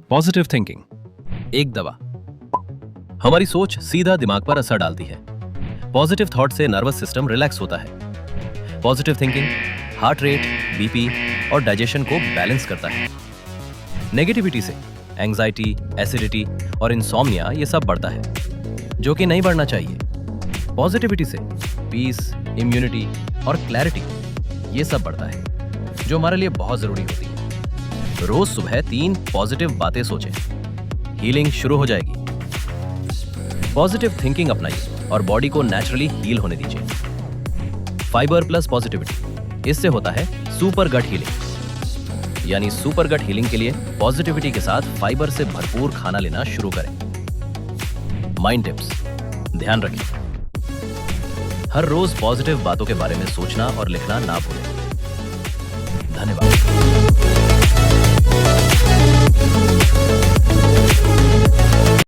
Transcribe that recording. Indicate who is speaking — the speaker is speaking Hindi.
Speaker 1: पॉजिटिव थिंकिंग एक दवा। हमारी सोच सीधा दिमाग पर असर डालती है। पॉजिटिव थॉट से नर्वस सिस्टम रिलैक्स होता है। Positive thinking heart rate, BP और डाइजेशन को बैलेंस करता है। नेगेटिविटी से एंजाइटी, एसिडिटी और इंसोम्निया ये सब बढ़ता है, जो कि नहीं बढ़ना चाहिए। पॉजिटिविटी से पीस, इम्यूनिटी और क्लैरिटी ये सब बढ़ता है, जो हमारे लिए बहुत जरूरी होती है। रोज सुबह 3 पॉजिटिव बातें सोचें, हीलिंग शुरू हो जाएगी। पॉजिटिव थिंकिंग अपनाइए और बॉडी को नेचुरली हील होने दीजिए। फाइबर प्लस पॉजिटिविटी, इससे होता है सुपर गट हीलिंग। यानी सुपर गट हीलिंग के लिए पॉजिटिविटी के साथ फाइबर से भरपूर खाना लेना शुरू करें। माइंड टिप्स, ध्यान रखें, हर रोज पॉजिटिव बातों के बारे में सोचना और लिखना ना भूलें। धन्यवाद।